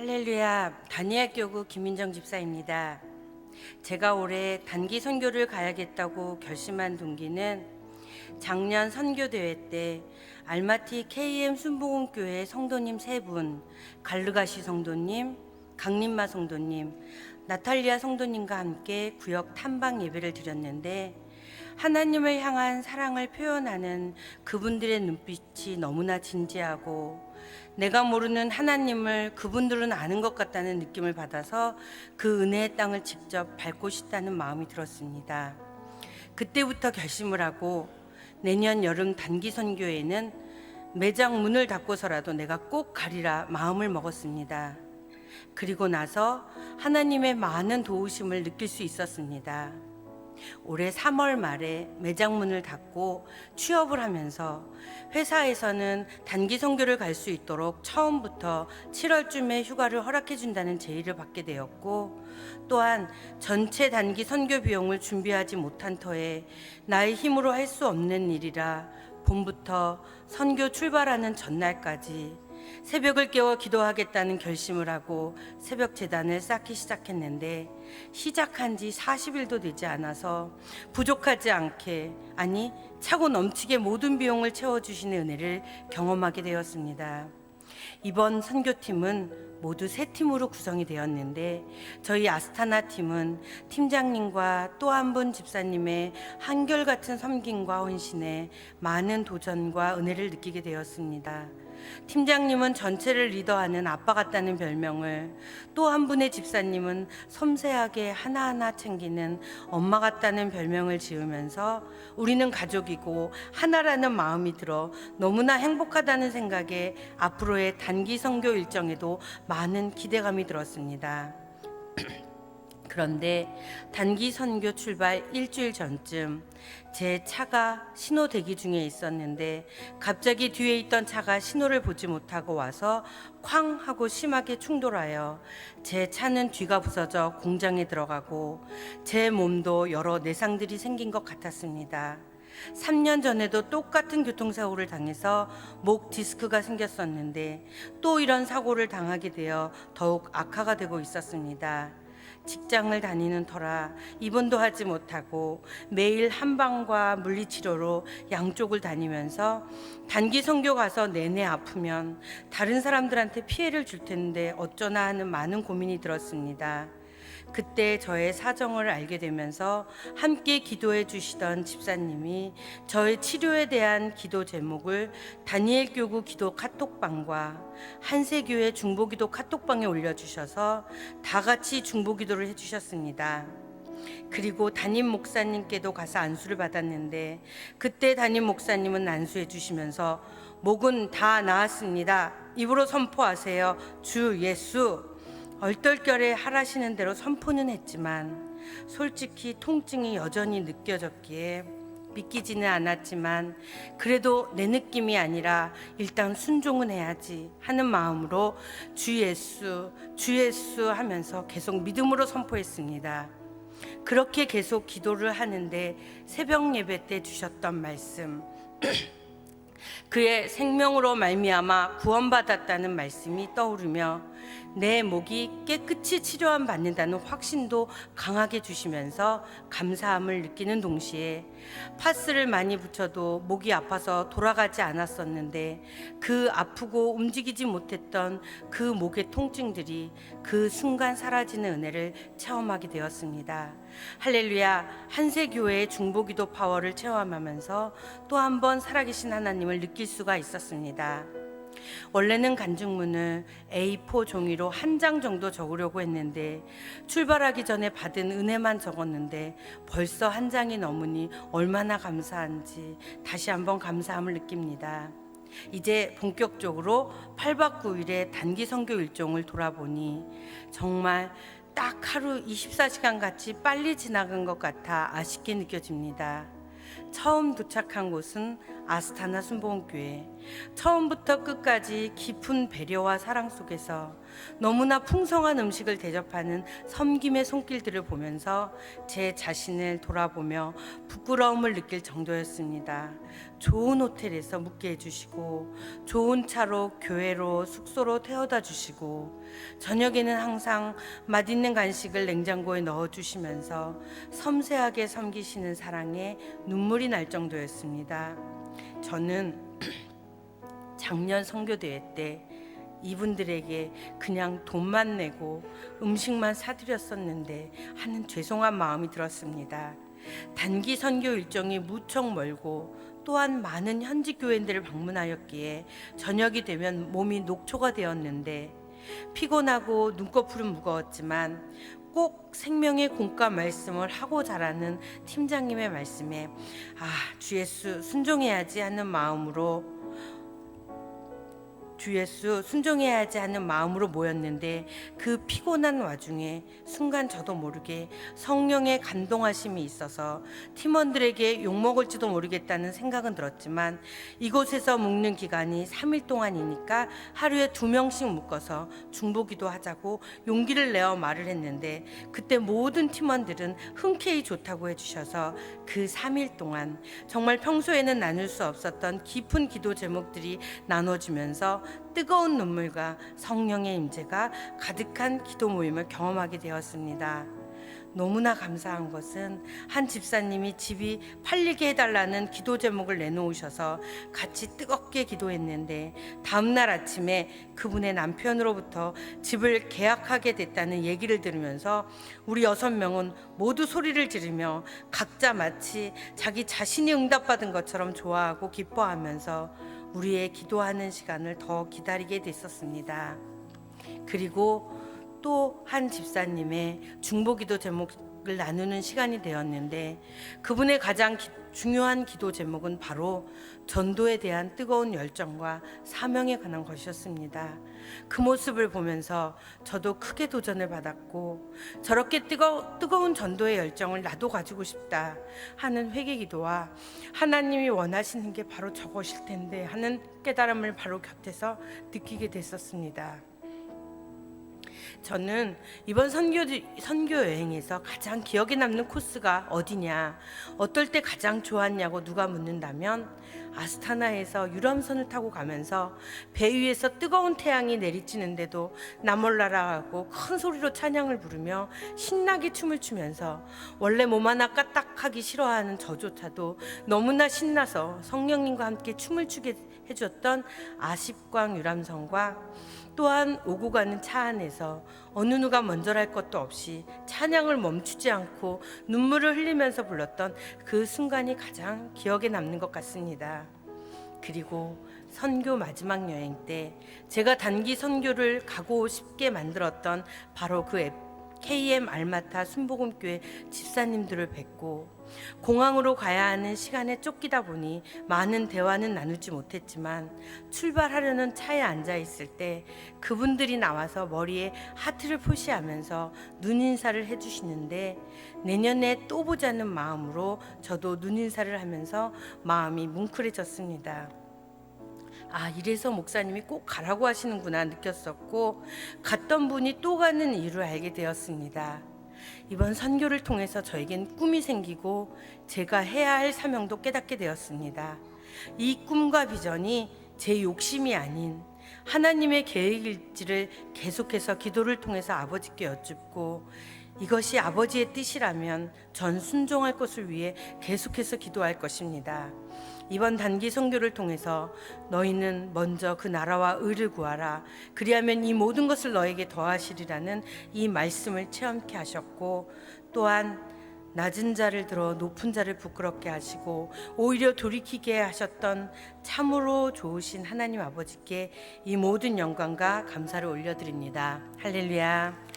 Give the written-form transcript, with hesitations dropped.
할렐루야, 다니엘 교구 김민정 집사입니다. 제가 올해 단기 선교를 가야겠다고 결심한 동기는 작년 선교대회 때 알마티 KM 순복음교회 성도님 3분, 갈르가시 성도님, 강림마 성도님, 나탈리아 성도님과 함께 구역 탐방 예배를 드렸는데 하나님을 향한 사랑을 표현하는 그분들의 눈빛이 너무나 진지하고 내가 모르는 하나님을 그분들은 아는 것 같다는 느낌을 받아서 그 은혜의 땅을 직접 밟고 싶다는 마음이 들었습니다. 그때부터 결심을 하고 내년 여름 단기 선교에는 매장 문을 닫고서라도 내가 꼭 가리라 마음을 먹었습니다. 그리고 나서 하나님의 많은 도우심을 느낄 수 있었습니다. 올해 3월 말에 매장 문을 닫고 취업을 하면서 회사에서는 단기 선교를 갈 수 있도록 처음부터 7월쯤에 휴가를 허락해 준다는 제의를 받게 되었고, 또한 전체 단기 선교 비용을 준비하지 못한 터에 나의 힘으로 할 수 없는 일이라 봄부터 선교 출발하는 전날까지 새벽을 깨워 기도하겠다는 결심을 하고 새벽 제단을 쌓기 시작했는데 시작한 지 40일도 되지 않아서 부족하지 않게, 아니 차고 넘치게 모든 비용을 채워주시는 은혜를 경험하게 되었습니다. 이번 선교팀은 모두 3팀으로 구성이 되었는데 저희 아스타나 팀은 팀장님과 또 한 분 집사님의 한결같은 섬김과 헌신에 많은 도전과 은혜를 느끼게 되었습니다. 팀장님은 전체를 리더하는 아빠 같다는 별명을, 또 한 분의 집사님은 섬세하게 하나하나 챙기는 엄마 같다는 별명을 지으면서 우리는 가족이고 하나라는 마음이 들어 너무나 행복하다는 생각에 앞으로의 단기 선교 일정에도 많은 기대감이 들었습니다. 그런데 단기 선교 출발 일주일 전쯤 제 차가 신호 대기 중에 있었는데 갑자기 뒤에 있던 차가 신호를 보지 못하고 와서 쾅 하고 심하게 충돌하여 제 차는 뒤가 부서져 공장에 들어가고 제 몸도 여러 내상들이 생긴 것 같았습니다. 3년 전에도 똑같은 교통사고를 당해서 목 디스크가 생겼었는데 또 이런 사고를 당하게 되어 더욱 악화가 되고 있었습니다. 직장을 다니는 터라 입원도 하지 못하고 매일 한방과 물리치료로 양쪽을 다니면서 단기 선교 가서 내내 아프면 다른 사람들한테 피해를 줄 텐데 어쩌나 하는 많은 고민이 들었습니다. 그때 저의 사정을 알게 되면서 함께 기도해 주시던 집사님이 저의 치료에 대한 기도 제목을 다니엘 교구 기도 카톡방과 한세교회 중보기도 카톡방에 올려주셔서 다 같이 중보기도를 해주셨습니다. 그리고 담임 목사님께도 가서 안수를 받았는데 그때 담임 목사님은 안수해 주시면서 목은 다 나았습니다. 입으로 선포하세요. 주 예수. 얼떨결에 하라시는 대로 선포는 했지만 솔직히 통증이 여전히 느껴졌기에 믿기지는 않았지만 그래도 내 느낌이 아니라 일단 순종은 해야지 하는 마음으로 주 예수, 주 예수 하면서 계속 믿음으로 선포했습니다. 그렇게 계속 기도를 하는데 새벽 예배 때 주셨던 말씀 그의 생명으로 말미암아 구원받았다는 말씀이 떠오르며 내 목이 깨끗이 치료함 받는다는 확신도 강하게 주시면서 감사함을 느끼는 동시에 파스를 많이 붙여도 목이 아파서 돌아가지 않았었는데 그 아프고 움직이지 못했던 그 목의 통증들이 그 순간 사라지는 은혜를 체험하게 되었습니다. 할렐루야. 한세교회의 중보기도 파워를 체험하면서 또 한 번 살아계신 하나님을 느낄 수가 있었습니다. 원래는 간증문을 A4 종이로 한 장 정도 적으려고 했는데 출발하기 전에 받은 은혜만 적었는데 벌써 한 장이 넘으니 얼마나 감사한지 다시 한번 감사함을 느낍니다. 이제 본격적으로 8박 9일의 단기 선교 일정을 돌아보니 정말 딱 하루 24시간 같이 빨리 지나간 것 같아 아쉽게 느껴집니다. 처음 도착한 곳은 아스타나 순복음교회. 처음부터 끝까지 깊은 배려와 사랑 속에서 너무나 풍성한 음식을 대접하는 섬김의 손길들을 보면서 제 자신을 돌아보며 부끄러움을 느낄 정도였습니다. 좋은 호텔에서 묵게 해주시고, 좋은 차로 교회로 숙소로 태워다 주시고, 저녁에는 항상 맛있는 간식을 냉장고에 넣어주시면서 섬세하게 섬기시는 사랑에 눈물이 날 정도였습니다. 저는 작년 선교대회 때 이분들에게 그냥 돈만 내고 음식만 사드렸었는데 하는 죄송한 마음이 들었습니다. 단기 선교 일정이 무척 멀고 또한 많은 현지 교회들을 방문하였기에 저녁이 되면 몸이 녹초가 되었는데, 피곤하고 눈꺼풀은 무거웠지만 꼭 생명의 공과 말씀을 하고 자라는 팀장님의 말씀에 주 예수 순종해야지 하는 마음으로 모였는데, 그 피곤한 와중에 순간 저도 모르게 성령의 감동하심이 있어서 팀원들에게 욕먹을지도 모르겠다는 생각은 들었지만, 이곳에서 묵는 기간이 3일 동안이니까 하루에 2명씩 묶어서 중보기도 하자고 용기를 내어 말을 했는데, 그때 모든 팀원들은 흔쾌히 좋다고 해주셔서 그 3일 동안 정말 평소에는 나눌 수 없었던 깊은 기도 제목들이 나눠지면서 뜨거운 눈물과 성령의 임재가 가득한 기도 모임을 경험하게 되었습니다. 너무나 감사한 것은 한 집사님이 집이 팔리게 해달라는 기도 제목을 내놓으셔서 같이 뜨겁게 기도했는데, 다음날 아침에 그분의 남편으로부터 집을 계약하게 됐다는 얘기를 들으면서 우리 6명은 모두 소리를 지르며 각자 마치 자기 자신이 응답받은 것처럼 좋아하고 기뻐하면서 우리의 기도하는 시간을 더 기다리게 됐었습니다. 그리고 또 한 집사님의 중보기도 제목을 나누는 시간이 되었는데, 그분의 가장 중요한 기도 제목은 바로 전도에 대한 뜨거운 열정과 사명에 관한 것이었습니다. 그 모습을 보면서 저도 크게 도전을 받았고, 저렇게 뜨거운 전도의 열정을 나도 가지고 싶다 하는 회개기도와 하나님이 원하시는 게 바로 저것일 텐데 하는 깨달음을 바로 곁에서 느끼게 됐었습니다. 저는 이번 선교 여행에서 가장 기억에 남는 코스가 어디냐, 어떨 때 가장 좋았냐고 누가 묻는다면, 아스타나에서 유람선을 타고 가면서 배 위에서 뜨거운 태양이 내리쬐는데도 나몰라라 하고 큰 소리로 찬양을 부르며 신나게 춤을 추면서 원래 몸 하나 까딱하기 싫어하는 저조차도 너무나 신나서 성령님과 함께 춤을 추게 해줬던 아십광 유람선과, 또한 오고 가는 차 안에서 어느 누가 먼저랄 것도 없이 찬양을 멈추지 않고 눈물을 흘리면서 불렀던 그 순간이 가장 기억에 남는 것 같습니다. 그리고 선교 마지막 여행 때 제가 단기 선교를 가고 싶게 만들었던 바로 그 KM 알마타 순복음교회 집사님들을 뵙고, 공항으로 가야 하는 시간에 쫓기다 보니 많은 대화는 나누지 못했지만, 출발하려는 차에 앉아 있을 때 그분들이 나와서 머리에 하트를 표시하면서 눈인사를 해주시는데, 내년에 또 보자는 마음으로 저도 눈인사를 하면서 마음이 뭉클해졌습니다. 이래서 목사님이 꼭 가라고 하시는구나 느꼈었고, 갔던 분이 또 가는 이유를 알게 되었습니다. 이번 선교를 통해서 저에겐 꿈이 생기고 제가 해야 할 사명도 깨닫게 되었습니다. 이 꿈과 비전이 제 욕심이 아닌 하나님의 계획일지를 계속해서 기도를 통해서 아버지께 여쭙고, 이것이 아버지의 뜻이라면 전 순종할 것을 위해 계속해서 기도할 것입니다. 이번 단기 선교를 통해서 너희는 먼저 그 나라와 의를 구하라, 그리하면 이 모든 것을 너에게 더하시리라는 이 말씀을 체험케 하셨고, 또한 낮은 자를 들어 높은 자를 부끄럽게 하시고 오히려 돌이키게 하셨던 참으로 좋으신 하나님 아버지께 이 모든 영광과 감사를 올려드립니다. 할렐루야.